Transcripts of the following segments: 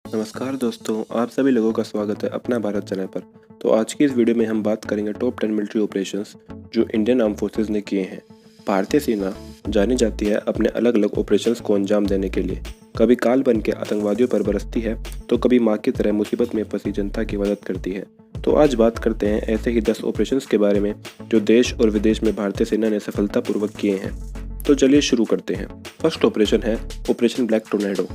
नमस्कार दोस्तों, आप सभी लोगों का स्वागत है अपना भारत चैनल पर। तो आज की इस वीडियो में हम बात करेंगे टॉप 10 मिलिट्री ऑपरेशंस जो इंडियन आर्म फोर्सेस ने किए हैं। भारतीय सेना जानी जाती है अपने अलग अलग ऑपरेशंस को अंजाम देने के लिए। कभी काल बन के आतंकवादियों पर बरसती है तो कभी माँ की तरह मुसीबत में फंसी जनता की मदद करती है। तो आज बात करते हैं ऐसे ही 10 ऑपरेशंस के बारे में जो देश और विदेश में भारतीय सेना ने सफलतापूर्वक किए हैं। तो चलिए शुरू करते हैं। फर्स्ट ऑपरेशन है ऑपरेशन ब्लैक टोर्नेडो।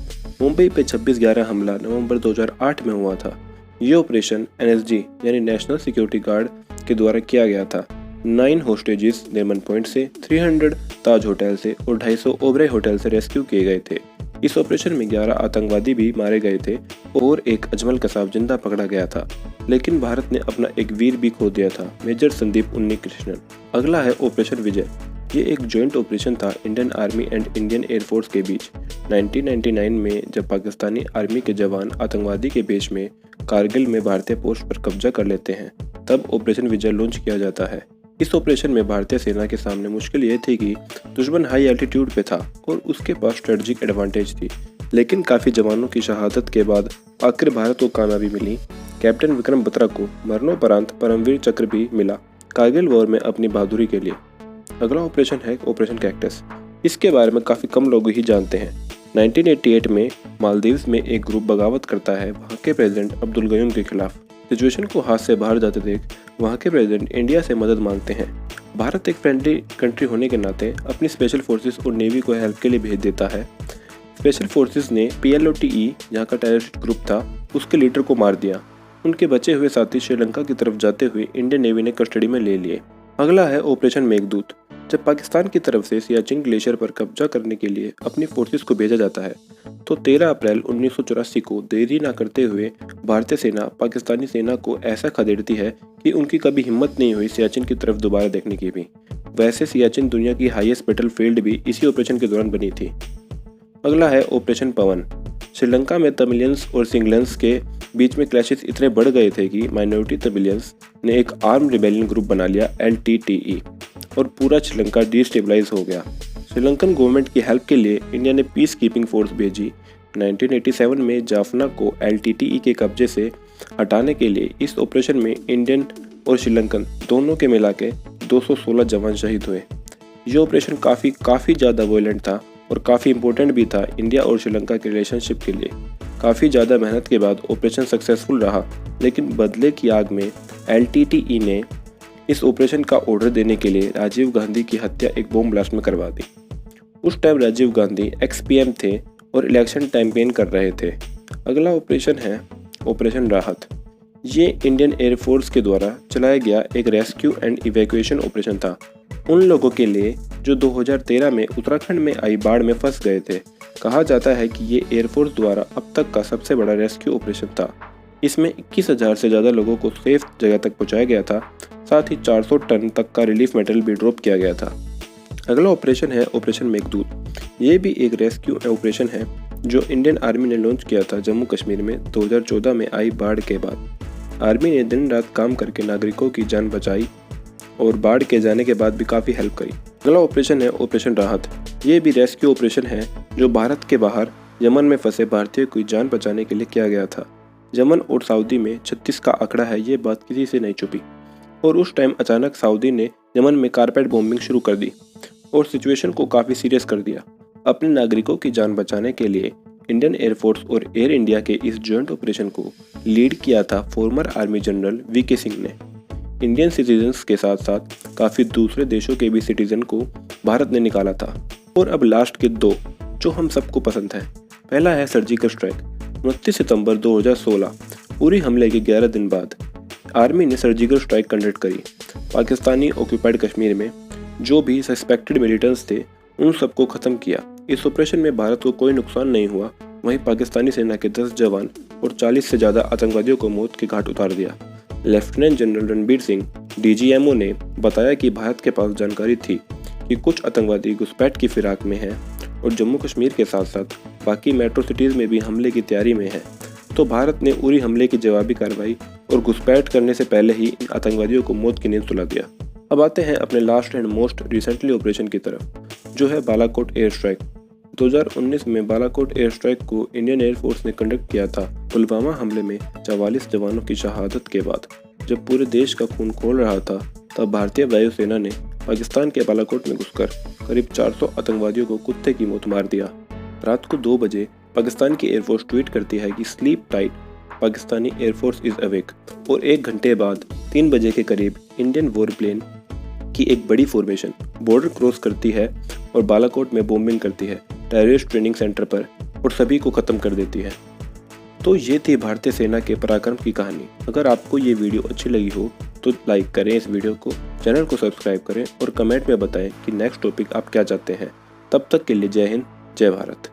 मुंबई पे 26/11 हमला नवंबर 2008 में हुआ था। ये ऑपरेशन एनएसजी यानी नेशनल सिक्योरिटी गार्ड के द्वारा किया गया था। 9 होस्टेजेस निर्मन पॉइंट से, 300 ताज होटल से और 250 ओबराय होटल से रेस्क्यू किए गए थे। इस ऑपरेशन में 11 आतंकवादी भी मारे गए थे और एक अजमल कसाब जिंदा पकड़ा गया था। लेकिन भारत ने अपना एक वीर भी खो दिया था, मेजर संदीप उन्नीकृष्णन। अगला है ऑपरेशन विजय। ये एक जॉइंट ऑपरेशन था Indian army and Indian air force के बीच। 1999 में जब पाकिस्तानी आर्मी के जवान आतंकवादी के भेष में कारगिल में भारतीय पोस्ट पर कब्जा कर लेते हैं, तब ऑपरेशन विजय लॉन्च किया जाता है। इस ऑपरेशन में भारतीय सेना के सामने मुश्किल ये थी कि दुश्मन हाई एल्टीट्यूड पे था और उसके पास स्ट्रेटजिक एडवांटेज थी। लेकिन काफ़ी जवानों की शहादत के बाद आखिर भारत को कामयाबी मिली। कैप्टन विक्रम बत्रा को मरणोपरांत परमवीर चक्र भी मिला कारगिल वॉर में अपनी बहादुरी के लिए। अगला ऑपरेशन है ऑपरेशन कैक्टस। इसके बारे में काफ़ी कम लोग ही जानते हैं। 1988 में मालदीव्स में एक ग्रुप बगावत करता है वहाँ के प्रेसिडेंट अब्दुल गयूम के खिलाफ। सिचुएशन को हाथ से बाहर जाते देख वहाँ के प्रेसिडेंट इंडिया से मदद मांगते हैं। भारत एक फ्रेंडली कंट्री होने के नाते अपनी स्पेशल फोर्सेस और नेवी को हेल्प के लिए भेज देता है। स्पेशल फोर्सेस ने PLOTE जहाँ का टेररिस्ट ग्रुप था उसके लीडर को मार दिया। उनके बचे हुए साथी श्रीलंका की तरफ जाते हुए इंडियन नेवी ने कस्टडी में ले लिए। अगला है ऑपरेशन मेघदूत। जब पाकिस्तान की तरफ से सियाचिन ग्लेशियर पर कब्जा करने के लिए अपनी फोर्सेस को भेजा जाता है तो 13 अप्रैल 1984 को देरी न करते हुए भारतीय सेना पाकिस्तानी सेना को ऐसा खदेड़ती है कि उनकी कभी हिम्मत नहीं हुई सियाचिन की तरफ दोबारा देखने की भी। वैसे सियाचिन दुनिया की हाईएस्ट बैटल फील्ड भी इसी ऑपरेशन के दौरान बनी थी। अगला है ऑपरेशन पवन। श्रीलंका में तमिलियंस और सिंगलेंस के बीच में क्लैशेस इतने बढ़ गए थे कि माइनॉरिटी तमिलियंस ने एक आर्म रिबेलियन ग्रुप बना लिया LTTE और पूरा श्रीलंका डिस्टेबलाइज हो गया। श्रीलंकन गवर्नमेंट की हेल्प के लिए इंडिया ने पीस कीपिंग फोर्स भेजी। 1987 में जाफना को LTTE के कब्जे से हटाने के लिए इस ऑपरेशन में इंडियन और श्रीलंकन दोनों के मिला के 216 जवान शहीद हुए। ये ऑपरेशन काफ़ी ज़्यादा वॉयलेंट था और काफ़ी इम्पोर्टेंट भी था इंडिया और श्रीलंका के रिलेशनशिप के लिए। काफ़ी ज़्यादा मेहनत के बाद ऑपरेशन सक्सेसफुल रहा, लेकिन बदले की आग में LTTE ने इस ऑपरेशन का ऑर्डर देने के लिए राजीव गांधी की हत्या एक बॉम्ब ब्लास्ट में करवा दी। उस टाइम राजीव गांधी XPM थे और इलेक्शन कैंपेन कर रहे थे। अगला ऑपरेशन है ऑपरेशन राहत। ये इंडियन एयरफोर्स के द्वारा चलाया गया एक रेस्क्यू एंड इवैक्यूएशन ऑपरेशन था उन लोगों के लिए जो 2013 में उत्तराखंड में आई बाढ़ में फंस गए थे। कहा जाता है कि ये एयरफोर्स द्वारा अब तक का सबसे बड़ा रेस्क्यू ऑपरेशन था। इसमें 21,000 से ज़्यादा लोगों को सेफ जगह तक पहुंचाया गया था। साथ ही 400 टन तक का रिलीफ मटेरियल भी ड्रॉप किया गया था। अगला ऑपरेशन है ऑपरेशन मेघदूत। ये भी एक रेस्क्यू ऑपरेशन है जो इंडियन आर्मी ने लॉन्च किया था जम्मू कश्मीर में 2014 में आई बाढ़ के बाद। आर्मी ने दिन रात काम करके नागरिकों की जान बचाई और बाढ़ के जाने के बाद भी काफ़ी हेल्प करी। अगला ऑपरेशन है ऑपरेशन राहत। ये भी रेस्क्यू ऑपरेशन है जो भारत के बाहर यमन में फंसे भारतीयों की जान बचाने के लिए किया गया था। यमन और सऊदी में 36 का आंकड़ा है, ये बात किसी से नहीं छुपी। और उस टाइम अचानक सऊदी ने यमन में कारपेट बॉम्बिंग शुरू कर दी और सिचुएशन को काफ़ी सीरियस कर दिया। अपने नागरिकों की जान बचाने के लिए इंडियन एयरफोर्स और एयर इंडिया के इस जॉइंट ऑपरेशन को लीड किया था former army general VK Singh ने। इंडियन सिटीजन्स के साथ साथ काफ़ी दूसरे देशों के भी सिटीजन को भारत ने निकाला था। और अब लास्ट के 2 जो हम सबको पसंद हैं। पहला है सर्जिकल स्ट्राइक। 29 सितंबर 2016 उरी हमले के 11 दिन बाद आर्मी ने सर्जिकल स्ट्राइक कंडक्ट करी। पाकिस्तानी ऑक्यूपाइड कश्मीर में जो भी सस्पेक्टेड मिलिटेंट्स थे उन सबको ख़त्म किया। इस ऑपरेशन में भारत को कोई नुकसान नहीं हुआ। वहीं पाकिस्तानी सेना के 10 जवान और 40 से ज़्यादा आतंकवादियों को मौत के घाट उतार दिया। Lieutenant general Ranbir Singh DGMO ने बताया कि भारत के पास जानकारी थी कि कुछ आतंकवादी घुसपैठ की फिराक में हैं और जम्मू कश्मीर के साथ साथ बाकी मेट्रो सिटीज़ में भी हमले की तैयारी में है। तो भारत ने उरी हमले की जवाबी कार्रवाई और घुसपैठ करने से पहले ही इन आतंकवादियों को मौत की नींद सुला दिया। अब आते हैं अपने last and most recently operation की तरफ, जो है बालाकोट एयर स्ट्राइक। 2019 में बालाकोट एयर स्ट्राइक को इंडियन एयरफोर्स ने कंडक्ट किया था पुलवामा हमले में 44 जवानों की शहादत के बाद जब पूरे देश का खून खौल रहा था, तब भारतीय वायुसेना ने पाकिस्तान के बालाकोट में घुसकर करीब 400 आतंकवादियों को कुत्ते की मौत मार दिया। रात को 2 बजे पाकिस्तान की एयरफोर्स ट्वीट करती है कि sleep tight, Pakistani air force is awake, और 1 घंटे बाद 3 बजे के करीब इंडियन वॉरप्लेन की एक बड़ी फॉर्मेशन बॉर्डर क्रॉस करती है और बालाकोट में बॉम्बिंग करती है टेररिस्ट ट्रेनिंग सेंटर पर और सभी को ख़त्म कर देती है। तो ये थी भारतीय सेना के पराक्रम की कहानी। अगर आपको ये वीडियो अच्छी लगी हो तो लाइक करें इस वीडियो को, चैनल को सब्सक्राइब करें और कमेंट में बताएं कि नेक्स्ट टॉपिक आप क्या चाहते हैं। तब तक के लिए जय हिंद, जय भारत।